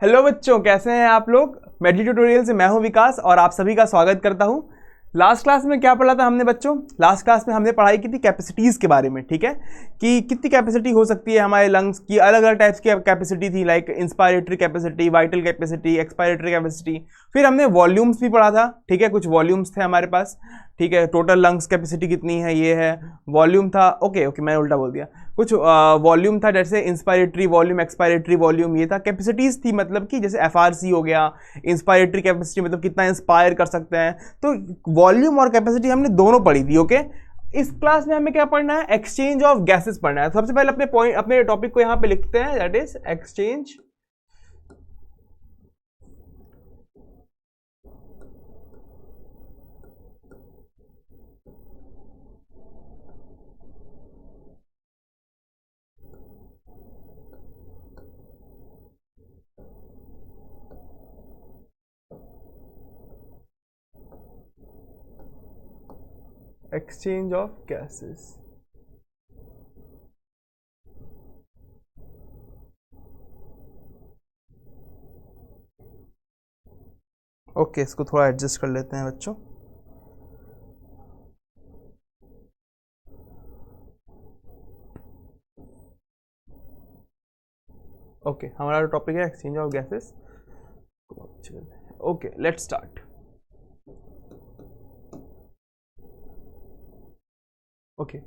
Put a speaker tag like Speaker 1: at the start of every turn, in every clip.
Speaker 1: Hello बच्चों, कैसे हैं आप लोग। मेडी ट्यूटोरियल से मैं हूं विकास और आप सभी का स्वागत करता हूं। लास्ट क्लास में क्या पढ़ा था हमने बच्चों? लास्ट क्लास में हमने पढ़ाई की थी कैपेसिटीज़ के बारे में, ठीक है, कि कितनी कैपेसिटी हो सकती है हमारे लंग्स की। अलग अलग टाइप्स की कैपेसिटी थी, like inspiratory capacity, vital capacity, expiratory capacity. फिर हमने वॉल्यूम्स भी पढ़ा था, ठीक है, कुछ वॉल्यूम्स थे हमारे पास, ठीक है। टोटल लंग्स कैपेसिटी कितनी है, ये है वॉल्यूम था। ओके ओके, मैंने उल्टा बोल दिया। कुछ वॉल्यूम था, जैसे इंस्पायरेटरी वॉल्यूम, एक्सपायरेटरी वॉल्यूम, ये था। कैपेसिटीज़ थी मतलब कि जैसे एफआरसी हो गया, इंस्पायरेटरी कैपेसिटी मतलब कितना इंस्पायर कर सकते हैं। तो वॉल्यूम और कैपेसिटी हमने दोनों पढ़ी थी, ओके। इस क्लास में हमें क्या पढ़ना है? एक्सचेंज ऑफ गैसेस पढ़ना है। सबसे पहले अपने टॉपिक को यहाँ पे लिखते हैं, that is exchange exchange of gases. Okay, इसको थोड़ा एडजस्ट कर लेते हैं बच्चों। ओके, हमारा टॉपिक है exchange of gases. Okay, let's start. Okay,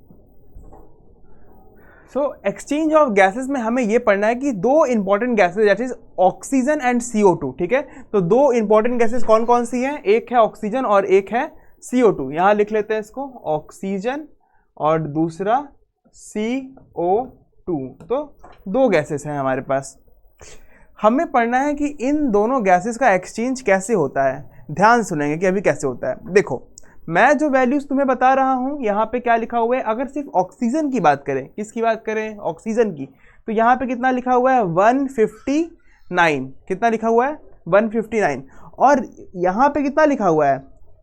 Speaker 1: so exchange of gases में हमें यह पढ़ना है कि दो important gases, that is oxygen and CO2, ठीक है। तो दो इंपॉर्टेंट गैसेस कौन कौन सी हैं? एक है ऑक्सीजन और एक है CO2। यहां लिख लेते हैं इसको, ऑक्सीजन और दूसरा CO2। तो दो गैसेस हैं हमारे पास। हमें पढ़ना है कि इन दोनों गैसेस का एक्सचेंज कैसे होता है। ध्यान सुनेंगे कि अभी कैसे होता है। देखो, मैं जो वैल्यूज तुम्हें बता रहा हूं, यहाँ पे क्या लिखा हुआ है। अगर सिर्फ ऑक्सीजन की बात करें, किसकी बात करें? ऑक्सीजन की। तो यहाँ पे कितना लिखा हुआ है? 159। कितना लिखा हुआ है? 159। और यहाँ पे कितना लिखा हुआ है?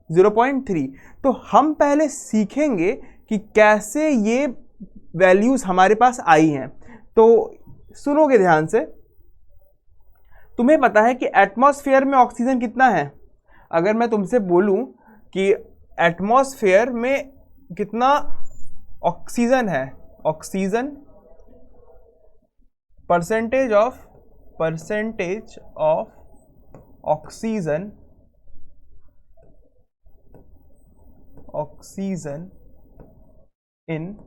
Speaker 1: 0.3। तो हम पहले सीखेंगे कि कैसे ये वैल्यूज हमारे पास आई हैं। तो सुनोगे ध्यान से। तुम्हें पता है कि एटमॉस्फेयर में ऑक्सीजन कितना है? अगर मैं तुमसे बोलूं कि एटमॉस्फेयर में कितना ऑक्सीजन है, oxygen percentage of oxygen in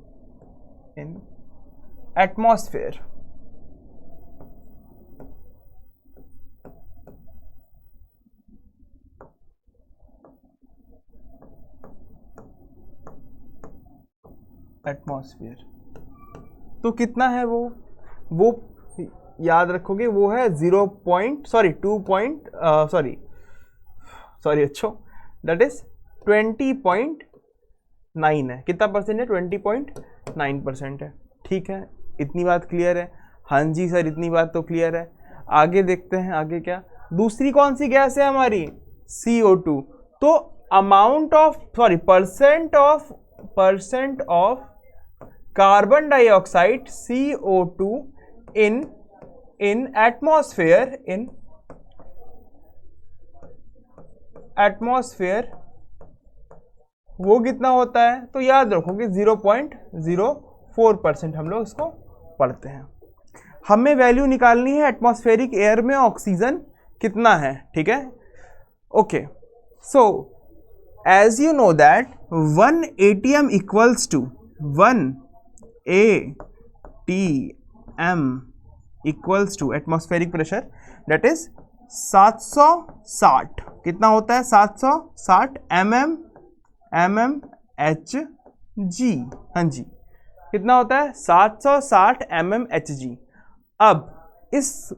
Speaker 1: atmosphere. Atmosphere तो कितना है वो याद रखोगे, वो है दैट इज 20.9 है। कितना परसेंट है? 20.9% है, ठीक है। इतनी बात क्लियर है? हाँ जी सर, इतनी बात तो क्लियर है। आगे देखते हैं, आगे क्या। दूसरी कौन सी गैस है हमारी? CO2। तो amount of percent of carbon dioxide CO2 in atmosphere वो कितना होता है? तो याद रखोगे 0.04% हम लोग इसको पढ़ते हैं। हमें वैल्यू निकालनी है एटमॉस्फेरिक एयर में ऑक्सीजन कितना है, ठीक है। Okay, so as you know that 1 ATM equals to 1 ATM equals to atmospheric pressure, that is 760। कितना होता है? 760 mmHg। हाँ जी, कितना होता है? 760 mmHg। अब इस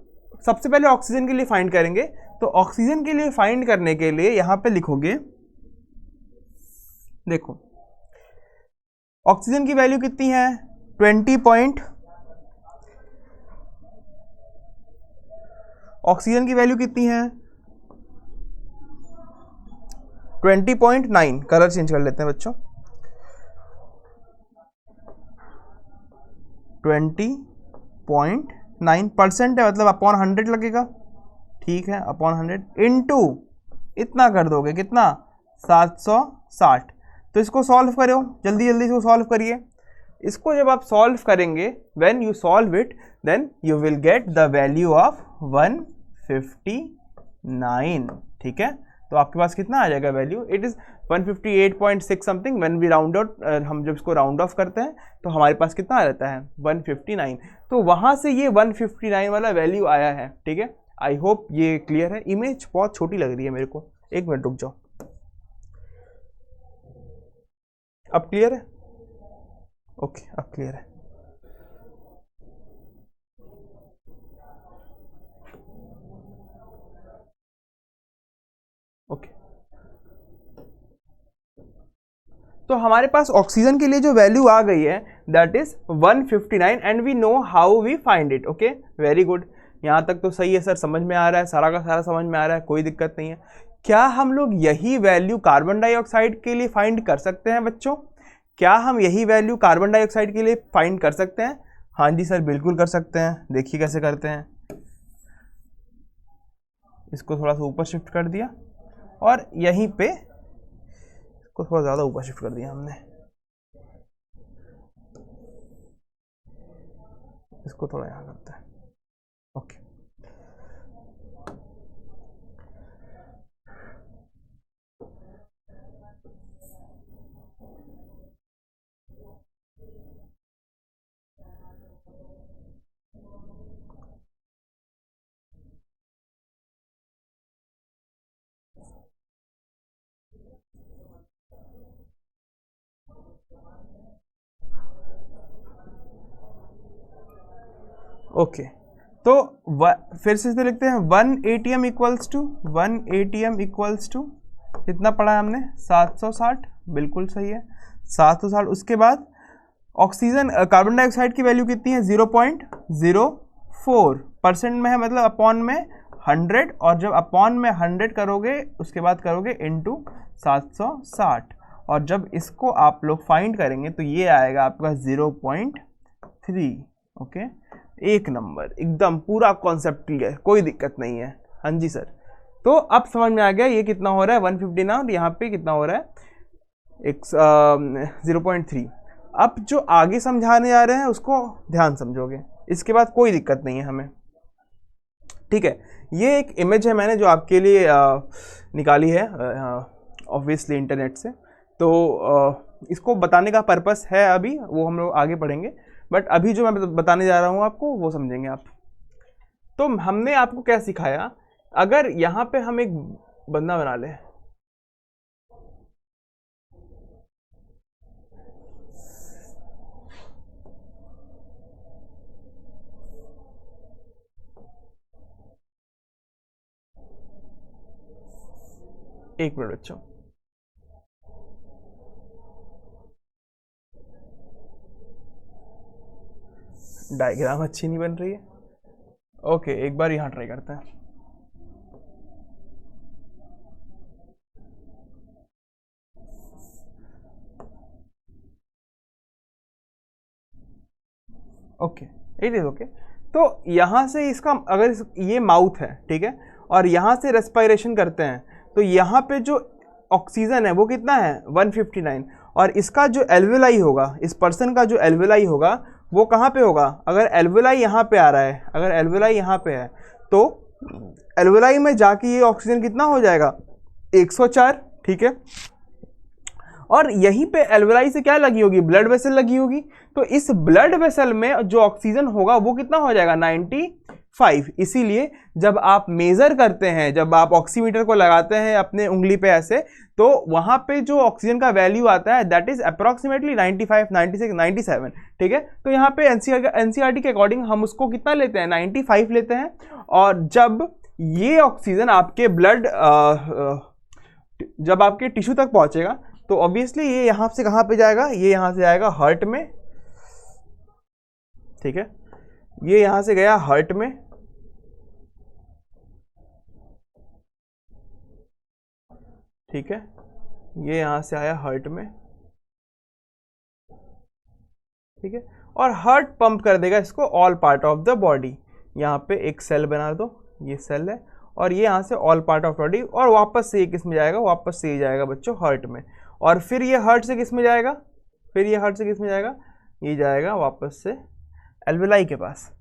Speaker 1: सबसे पहले ऑक्सीजन के लिए फाइंड करेंगे। तो ऑक्सीजन के लिए फाइंड करने के लिए यहां पे लिखोगे, देखो ऑक्सीजन की वैल्यू कितनी है? 20 ऑक्सीजन की वैल्यू कितनी है? 20.9। कलर चेंज कर लेते हैं बच्चों। 20.9% है, मतलब अपॉन 100 लगेगा। ठीक है, अपॉन 100 इनटू इतना कर दोगे, कितना 760। तो इसको सॉल्व करो, जल्दी जल्दी इसको सॉल्व करिए। इसको जब आप सॉल्व करेंगे, when you solve it then you will get the value of 159। ठीक है, तो आपके पास कितना आ जाएगा value, it is 158.6 something. When we round out, हम जब इसको राउंड ऑफ करते हैं तो हमारे पास कितना आ जाता है 159। तो वहां से ये 159 वाला वैल्यू आया है। ठीक है, आई होप ये क्लियर है। इमेज बहुत छोटी लग रही है मेरे को, एक मिनट रुक जाओ। अब क्लियर है? ओके, अब क्लियर है। ओके, तो हमारे पास ऑक्सीजन के लिए जो वैल्यू आ गई है that is 159 and we know how we find it. Okay, very good, यहाँ तक तो सही है सर, समझ में आ रहा है, सारा का सारा समझ में आ रहा है, कोई दिक्कत नहीं है। क्या हम लोग यही वैल्यू कार्बन डाइऑक्साइड के लिए फाइंड कर सकते हैं बच्चों? क्या हम यही वैल्यू कार्बन डाइऑक्साइड के लिए फाइंड कर सकते हैं? हाँ जी सर, बिल्कुल कर सकते हैं। देखिए कैसे करते हैं। इसको थोड़ा सा ऊपर शिफ्ट कर दिया और यहीं पे इसको थोड़ा ज़्यादा ऊपर शिफ्ट कर दिया हमने, इसको थोड़ा यहाँ करते हैं। ओके, ओके, तो फिर से लिखते हैं 1 ATM equals to 1 ATM equals to कितना पढ़ा है हमने 760, बिल्कुल सही है 760। उसके बाद ऑक्सीजन कार्बन डाइऑक्साइड की वैल्यू कितनी है 0.04% में है, मतलब अपॉन में 100, और जब अपॉन में 100 करोगे उसके बाद करोगे इनटू 760, और जब इसको आप लोग फाइंड करेंगे तो ये आएगा आपका 0.3। ओके, एक नंबर, एकदम पूरा कॉन्सेप्ट क्लियर, कोई दिक्कत नहीं है। हाँ जी सर, तो अब समझ में आ गया ये कितना हो रहा है 159 और यहाँ पे कितना हो रहा है 0.3। अब जो आगे समझाने जा रहे हैं उसको ध्यान समझोगे, इसके बाद कोई दिक्कत नहीं है हमें। ठीक है, ये एक इमेज है मैंने जो आपके लिए निकाली है ऑब्वियसली इंटरनेट से, तो इसको बताने का पर्पस है, अभी वो हम लोग आगे पढ़ेंगे, बट अभी जो मैं बताने जा रहा हूँ आपको वो समझेंगे आप। तो हमने आपको क्या सिखाया, अगर यहाँ पे हम एक बंदा बना ले, एक मिनट बच्चों, डायग्राम अच्छी नहीं बन रही है। ओके, एक बार यहाँ ट्राई करते हैं। Okay, it is okay. तो यहाँ से इसका अगर ये माउथ है, ठीक है, और यहाँ से रेस्पिरेशन करते हैं, तो यहाँ पे जो ऑक्सीजन है वो कितना है 159, और इसका जो एल्वेलाई होगा, इस पर्सन का जो एल्वेलाई होगा वो कहाँ पे होगा, अगर एल्वेलाई यहाँ पे आ रहा है, अगर एल्वेलाई यहाँ पे है तो एल्वेलाई में जाके ये ऑक्सीजन कितना हो जाएगा 104। ठीक है, और यहीं पे एल्वेलाई से क्या लगी होगी, ब्लड वेसल लगी होगी, तो इस ब्लड वेसल में जो ऑक्सीजन होगा वो कितना हो जाएगा 95। इसीलिए जब आप मेजर करते हैं, जब आप ऑक्सीमीटर को लगाते हैं अपने उंगली पे ऐसे, तो वहां पे जो ऑक्सीजन का वैल्यू आता है दैट इज अप्रोक्सीमेटली 95, 96, 97। ठीक है, तो यहाँ पे एनसीईआरटी के अकॉर्डिंग हम उसको कितना लेते हैं 95 लेते हैं, और जब ये ऑक्सीजन आपके ब्लड जब आपके टिश्यू तक पहुंचेगा तो ऑब्वियसली ये यहां से कहां पे जाएगा, ये यहां से जाएगा हार्ट में। ठीक है, ये यहां से गया हार्ट में, ठीक है, ये यहां से आया हार्ट में, ठीक है, और हार्ट पंप कर देगा इसको all part of the body. यहाँ पे एक सेल बना दो, ये सेल है, और ये यहाँ से ऑल पार्ट ऑफ बॉडी, और वापस से ये किस में जाएगा, वापस से ये जाएगा बच्चों हार्ट में, और फिर ये हार्ट से किस में जाएगा, फिर ये हार्ट से किस में जाएगा, ये जाएगा वापस से एल्वेलाई के पास।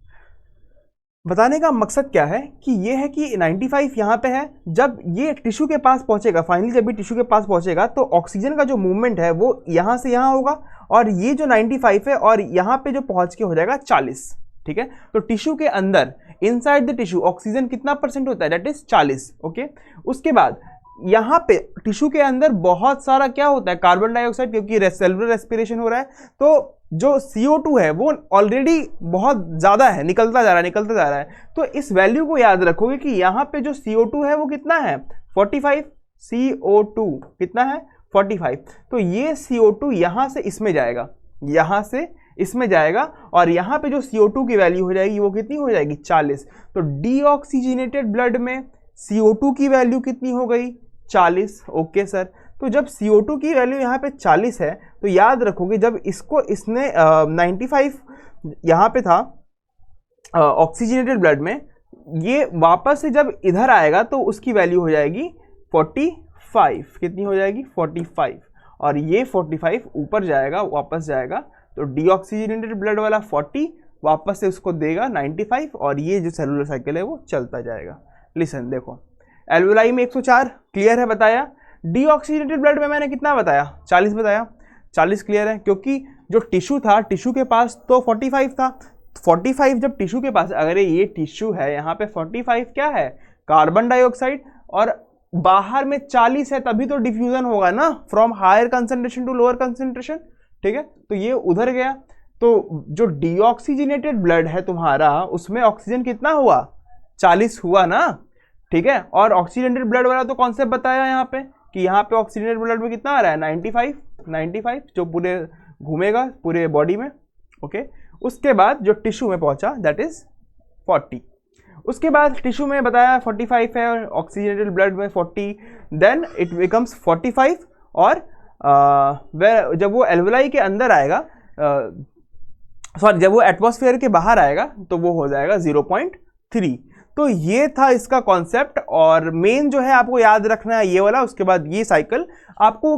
Speaker 1: बताने का मकसद क्या है कि ये है कि 95 यहाँ पे है, जब ये टिश्यू के पास पहुंचेगा, फाइनली जब ये टिश्यू के पास पहुंचेगा तो ऑक्सीजन का जो मूवमेंट है वो यहाँ से यहाँ होगा, और ये जो 95 है और यहाँ पे जो पहुंच के हो जाएगा 40, ठीक है। तो टिश्यू के अंदर इनसाइड द टिश्यू ऑक्सीजन कितना परसेंट होता है, दैट इज 40, ओके। उसके बाद यहाँ पे टिश्यू के अंदर बहुत सारा क्या होता है, कार्बन डाइऑक्साइड, क्योंकि सेलुलर रेस्पिरेशन हो रहा है, तो जो CO2 है वो ऑलरेडी बहुत ज़्यादा है, निकलता जा रहा है। तो इस वैल्यू को याद रखोगे कि यहाँ पे जो CO2 है वो कितना है, 45, CO2 कितना है, 45। तो ये CO2 यहाँ से इसमें जाएगा, यहाँ से इसमें जाएगा, और यहाँ पे जो CO2 की वैल्यू हो जाएगी वो कितनी हो जाएगी, 40। तो डीऑक्सीजनेटेड ब्लड में CO2 की वैल्यू कितनी हो गई, 40, ओके सर। तो जब CO2 की वैल्यू यहाँ पे 40 है तो याद रखोगे जब इसको इसने 95 यहाँ पे था ऑक्सीजनेटेड ब्लड में, ये वापस से जब इधर आएगा तो उसकी वैल्यू हो जाएगी 45, कितनी हो जाएगी, 45, और ये 45 ऊपर जाएगा, वापस जाएगा, तो डीऑक्सीजनेटेड ब्लड वाला 40 वापस से उसको देगा 95, और ये जो सेलुलर साइकिल है वो चलता जाएगा। लिसन देखो, एल्वेलाई में 104 क्लियर है, बताया। डीऑक्सीजनेटेड ब्लड में मैंने कितना बताया, 40 बताया, 40 क्लियर है, क्योंकि जो टिश्यू था, टिश्यू के पास तो 45 था, 45 जब टिश्यू के पास, अगर ये टिश्यू है, यहाँ पे 45 क्या है, कार्बन डाइऑक्साइड, और बाहर में 40 है, तभी तो डिफ्यूजन होगा ना, from higher concentration to lower concentration, ठीक है। तो ये उधर गया, तो जो डीऑक्सीजनेटेड ब्लड है तुम्हारा, उसमें ऑक्सीजन कितना हुआ, 40 हुआ ना, ठीक है। और ऑक्सीजनेटेड ब्लड वाला तो कॉन्सेप्ट बताया यहाँ पे कि यहाँ पे ऑक्सीजनेटेड ब्लड में कितना आ रहा है, 95 जो पूरे घूमेगा पूरे बॉडी में, ओके। उसके बाद जो टिश्यू में पहुंचा दैट इज 40, उसके बाद टिश्यू में बताया 45 है, ऑक्सीजनेटेड ब्लड में 40, देन इट बिकम्स 45, और जब वो एल्वेलाई के अंदर आएगा, सॉरी जब वो एटमॉस्फेयर के बाहर आएगा तो वो हो जाएगा 0.3। तो ये था इसका कॉन्सेप्ट, और मेन जो है आपको याद रखना है ये वाला। उसके बाद ये साइकिल आपको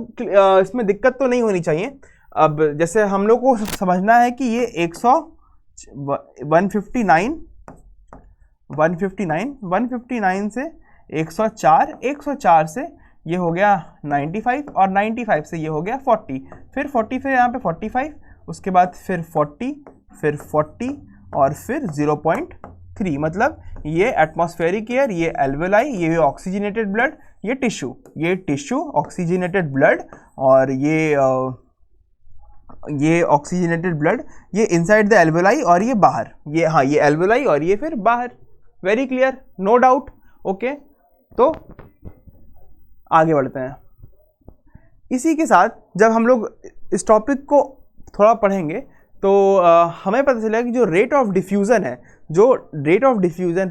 Speaker 1: इसमें दिक्कत तो नहीं होनी चाहिए। अब जैसे हम लोग को समझना है कि ये 159 से 104 से ये हो गया 95, और 95 से ये हो गया 40, फिर 40, फिर यहाँ पे 45, उसके बाद फिर 40, फिर 40, और फिर 0.3, मतलब ये एटमॉस्फेरिक एयर, ये एल्वेलाई, ये ऑक्सीजनेटेड ब्लड, ये टिश्यू ऑक्सीजनेटेड ब्लड, और ये ऑक्सीजनेटेड ब्लड, ये इनसाइड द एल्वेलाई, और ये बाहर, ये हाँ ये एल्वेलाई, और ये फिर बाहर। Very clear, no doubt, okay. तो आगे बढ़ते हैं। इसी के साथ जब हम लोग इस टॉपिक को थोड़ा पढ़ेंगे तो हमें पता चलेगा कि जो रेट ऑफ डिफ्यूज़न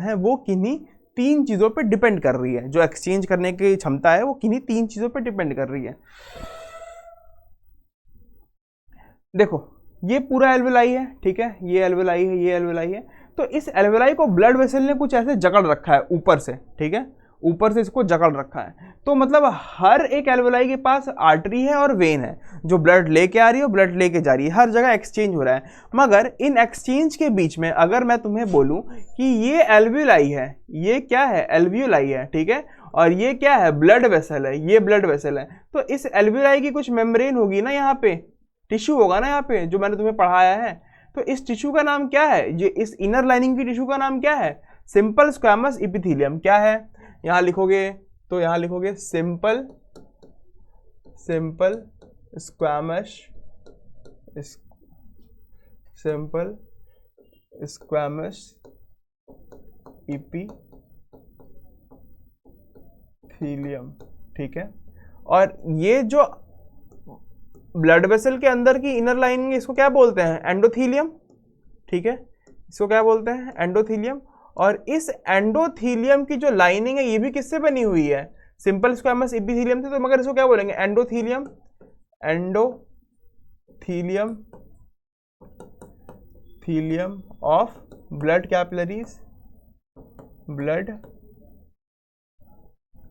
Speaker 1: है वो किन्हीं 3 चीज़ों पे डिपेंड कर रही है। जो एक्सचेंज करने की क्षमता है वो किन्हीं 3 चीज़ों पे डिपेंड कर रही है। देखो ये पूरा एल्वेलाई है, ठीक है, ये एल्वेलाई है, ये एल्वेलाई है। तो इस एल्वेलाई को ब्लड वेसल ने कुछ ऐसे जकड़ रखा है ऊपर से, ठीक है, ऊपर से इसको जकड़ रखा है। तो मतलब हर एक एल्वेलाई के पास आर्टरी है और वेन है जो ब्लड लेके आ रही है और ब्लड लेके जा रही है, हर जगह एक्सचेंज हो रहा है। मगर इन एक्सचेंज के बीच में अगर मैं तुम्हें बोलूं कि ये एल्वेलाई है, ये क्या है, एल्वेलाई है, ठीक है, और ये क्या है, ब्लड वेसल है, ये ब्लड वेसल है, तो इस एल्वेलाई की कुछ मेम्ब्रेन होगी ना, यहाँ पे टिश्यू होगा ना, यहाँ पे जो मैंने तुम्हें पढ़ाया है। तो इस टिश्यू का नाम क्या है, ये इस इनर लाइनिंग की टिश्यू का नाम क्या है, सिंपल स्क्वैमस एपिथेलियम। क्या है, यहाँ लिखोगे तो यहाँ लिखोगे सिंपल स्क्वैमस एपिथेलियम, ठीक है। और ये जो ब्लड वेसल के अंदर की इनर लाइनिंग, इसको क्या बोलते हैं, एंडोथीलियम, ठीक है, इसको क्या बोलते हैं, एंडोथीलियम। और इस एंडोथीलियम की जो लाइनिंग है ये भी किससे बनी हुई है, सिंपल स्क्वैमस एपिथेलियम से। तो मगर इसको क्या बोलेंगे, endothelium of blood capillaries,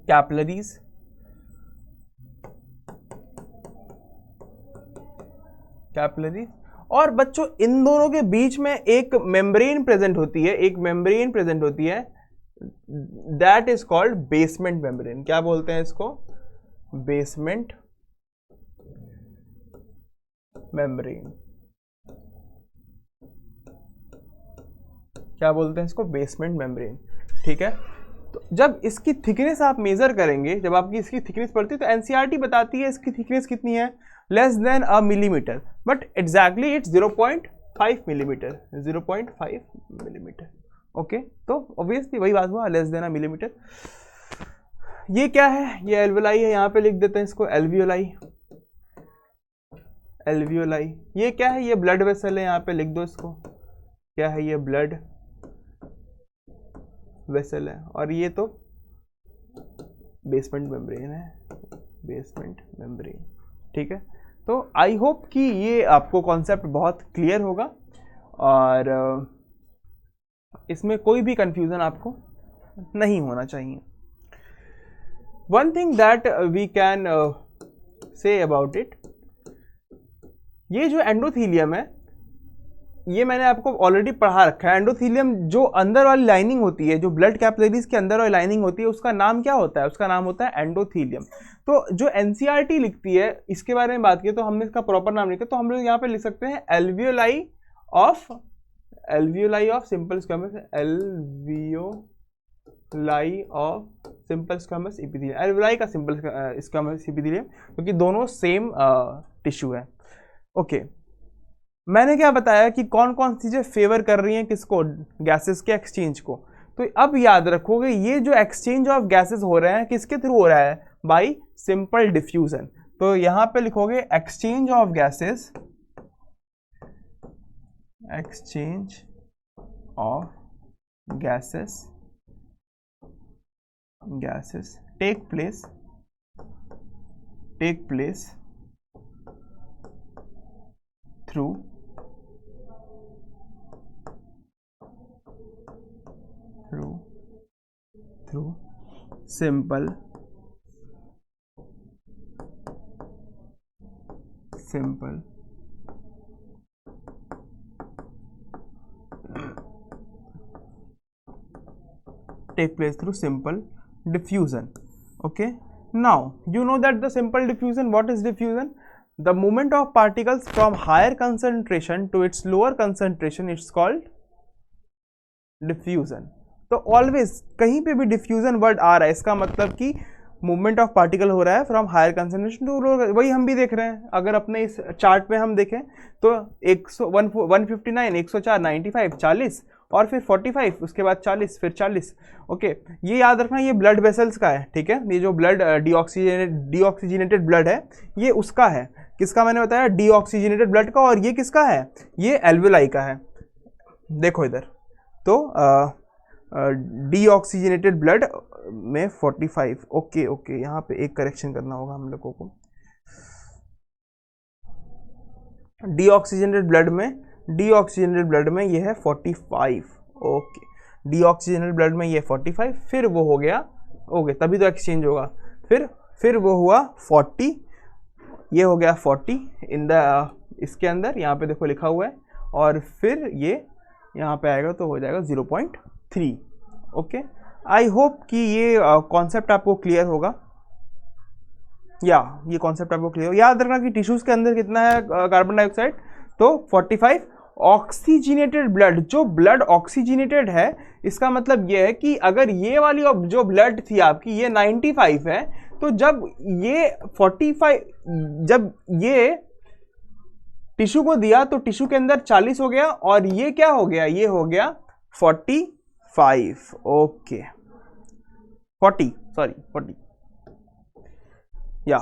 Speaker 1: capillaries, capillaries. और बच्चों इन दोनों के बीच में एक मेम्ब्रेन प्रेजेंट होती है, एक मेम्ब्रेन प्रेजेंट होती है, that is called basement membrane. क्या बोलते हैं इसको? Basement membrane. क्या बोलते हैं इसको? Basement membrane. ठीक है, तो जब इसकी थिकनेस आप मेजर करेंगे, जब आपकी इसकी थिकनेस पड़ती है तो एनसीईआरटी बताती है इसकी थिकनेस कितनी है, less than a millimetre, but exactly it's 0.5 millimetre, 0.5 millimetre. Okay, तो ऑब्वियसली वही बात हुआ, लेस देन अ मिलीमीटर। ये क्या है? ये एल्वियोलाई है, यहाँ पे लिख देते हैं इसको एल्वियोलाई, एल्वियोलाई। ये क्या है? ये ब्लड वेसल है, यहाँ पे लिख दो इसको, क्या है? ये ब्लड वेसल है। और ये तो बेसमेंट मेम्ब्रेन है, बेसमेंट मेम्ब्रेन। ठीक है, तो आई होप कि ये आपको कॉन्सेप्ट बहुत क्लियर होगा और इसमें कोई भी कंफ्यूजन आपको नहीं होना चाहिए। One thing that we can say about it, ये जो एंडोथीलियम है ये मैंने आपको ऑलरेडी पढ़ा रखा है। एंडोथीलियम जो अंदर वाली लाइनिंग होती है, जो ब्लड कैपिलरीज के अंदर वाली लाइनिंग होती है, उसका नाम क्या होता है? उसका नाम होता है एंडोथीलियम। तो जो एनसीईआरटी लिखती है इसके बारे में बात की तो हमने इसका प्रॉपर नाम लिखा, तो हम लोग यहाँ पे लिख सकते हैं alveoli of, alveoli of simple squamous, alveoli of simple squamous epithelium, alveoli का सिंपल स्क्वैमस एपिथेलियम, क्योंकि दोनों सेम टिश्यू है। ओके, मैंने क्या बताया कि कौन कौन सी चीजें फेवर कर रही हैं किसको? गैसेस के एक्सचेंज को। तो अब याद रखोगे ये जो एक्सचेंज ऑफ गैसेस हो रहे हैं किसके थ्रू हो रहा है? By simple diffusion. तो यहां पे लिखोगे exchange of gases, exchange of gases, gases take place through simple take place through simple diffusion. Okay, now you know that the simple diffusion, what is diffusion? The movement of particles from higher concentration to its lower concentration, it's called diffusion. तो always कहीं पे भी diffusion word आ रहा है इसका मतलब कि movement of particle हो रहा है from higher concentration to lower. वही हम भी देख रहे हैं, अगर अपने इस चार्ट पे हम देखें तो 159, 104, 95, 40 और फिर 45, उसके बाद 40, फिर 40। ओके, ये याद रखना ये ब्लड वेसल्स का है। ठीक है, ये जो ब्लड डीऑक्सीजनेटेड ब्लड है ये उसका है, किसका मैंने बताया? डीऑक्सीजनेटेड ब्लड का। और ये किसका है? ये एल्वियोलाई का है। देखो इधर तो डीऑक्सीजनेटेड ब्लड में 45। ओके, यहाँ पे एक करेक्शन करना होगा हम लोगों को। डीऑक्सीजनेटेड ब्लड में ये है 45। ओके, डीऑक्सीजनेटेड ब्लड में ये 45, फिर वो हो गया, ओके तभी तो एक्सचेंज होगा, फिर वो हुआ 40, ये हो गया 40 इन द इसके अंदर, यहाँ पे देखो लिखा हुआ है, और फिर ये यहाँ पे आएगा तो हो जाएगा 0.3। ओके, आई होप कि ये कॉन्सेप्ट आपको क्लियर होगा, ये कॉन्सेप्ट आपको क्लियर होगा। याद रखना कि टिश्यूज के अंदर कितना है कार्बन डाइऑक्साइड, तो 45। ऑक्सीजनेटेड ब्लड, जो ब्लड ऑक्सीजनेटेड है इसका मतलब ये है कि अगर ये वाली जो ब्लड थी आपकी ये 95 है, तो जब ये 45, जब ये टिश्यू को दिया तो टिश्यू के अंदर 40 हो गया, और ये क्या हो गया? ये हो गया 45। ओके, 40 या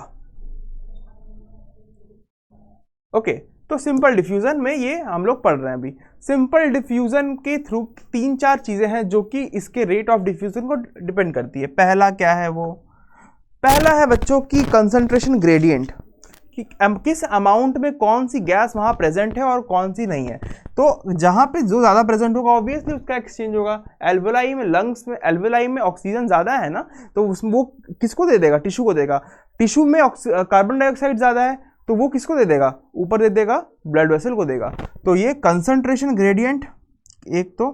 Speaker 1: ओके। तो सिंपल डिफ्यूजन में ये हम लोग पढ़ रहे हैं अभी। सिंपल डिफ्यूजन के थ्रू 3-4 चीजें हैं जो कि इसके रेट ऑफ डिफ्यूजन को डिपेंड करती है। पहला क्या है? वो पहला है बच्चों की कंसंट्रेशन ग्रेडियंट। कि किस अमाउंट में कौन सी गैस वहाँ प्रेजेंट है और कौन सी नहीं है। तो जहाँ पे जो ज़्यादा प्रेजेंट होगा ऑब्वियसली उसका एक्सचेंज होगा। एल्वेलाई में, लंग्स में, एल्वेलाई में ऑक्सीजन ज़्यादा है ना, तो वो किसको दे देगा? टिश्यू को देगा। टिश्यू में कार्बन डाइऑक्साइड ज़्यादा है तो वो किसको दे देगा? ऊपर दे देगा, ब्लड वेसल को देगा। तो ये कंसंट्रेशन ग्रेडियंट, एक तो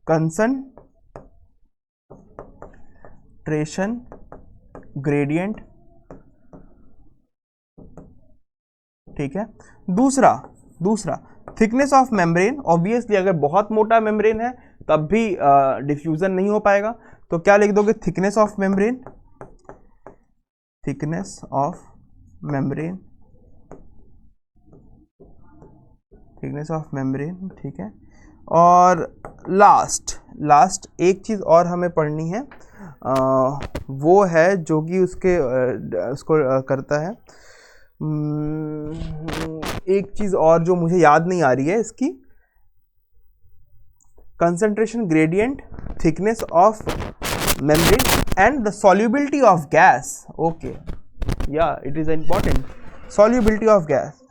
Speaker 1: कंसंट्रेशन ग्रेडियंट, ठीक है। दूसरा थिकनेस ऑफ मेम्ब्रेन। ऑब्वियसली अगर बहुत मोटा मेम्ब्रेन है तब भी डिफ्यूजन नहीं हो पाएगा, तो क्या लिख दोगे? Thickness of membrane, thickness of membrane, thickness of membrane, ठीक है। और लास्ट एक चीज़ और हमें पढ़नी है, वो है जो कि उसको करता है। एक चीज़ और जो मुझे याद नहीं आ रही है इसकी, concentration gradient, thickness of membrane and the solubility of gas. Okay, या it is important, solubility of gas,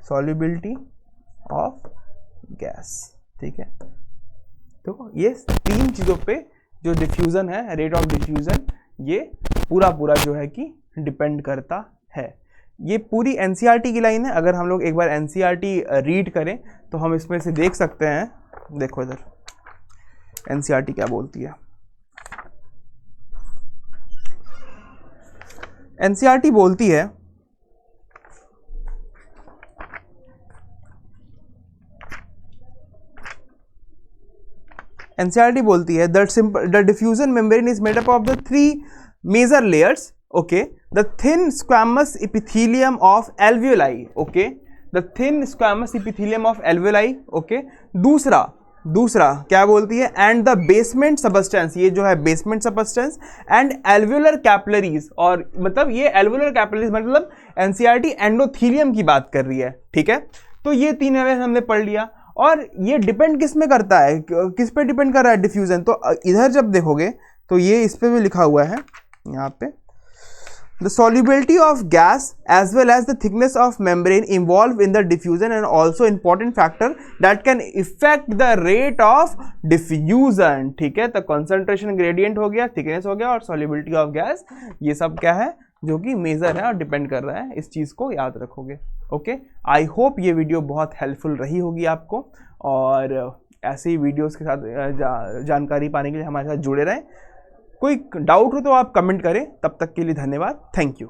Speaker 1: solubility of gas, ठीक है। तो ये तीन चीज़ों पे जो डिफ्यूज़न है, रेट ऑफ डिफ्यूज़न, ये पूरा जो है कि डिपेंड करता है। ये पूरी एनसीईआरटी की लाइन है। अगर हम लोग एक बार एनसीईआरटी रीड करें तो हम इसमें से देख सकते हैं। देखो इधर एनसीईआरटी क्या बोलती है। एनसीईआरटी बोलती है the diffusion membrane is made up of the 3 major layers. Okay, the thin squamous epithelium of alveoli. Okay, the thin squamous epithelium of alveoli. Okay, दूसरा क्या बोलती है? एंड द बेसमेंट सबस्टेंस, ये जो है basement substance, and alveolar capillaries. और मतलब ये एल्वियोलर कैपिलरीज मतलब एनसीईआरटी एंडोथीलियम की बात कर रही है, ठीक है। तो ये 3 हमने पढ़ लिया। और ये डिपेंड किस में करता है, किस पे डिपेंड कर रहा है डिफ्यूजन? तो इधर जब देखोगे तो ये इस पे भी लिखा हुआ है यहाँ पे, the solubility of gas as well as the thickness of membrane involved in the diffusion and also important factor that can affect the rate of diffusion, ठीक है। तो concentration gradient हो गया, thickness हो गया और solubility of gas, ये सब क्या है जो कि मेजर है और डिपेंड कर रहा है। इस चीज़ को याद रखोगे। ओके, आई होप ये वीडियो बहुत हेल्पफुल रही होगी आपको, और ऐसे ही वीडियोस के साथ जानकारी पाने के लिए हमारे साथ जुड़े रहें। कोई डाउट हो तो आप कमेंट करें। तब तक के लिए धन्यवाद, थैंक यू।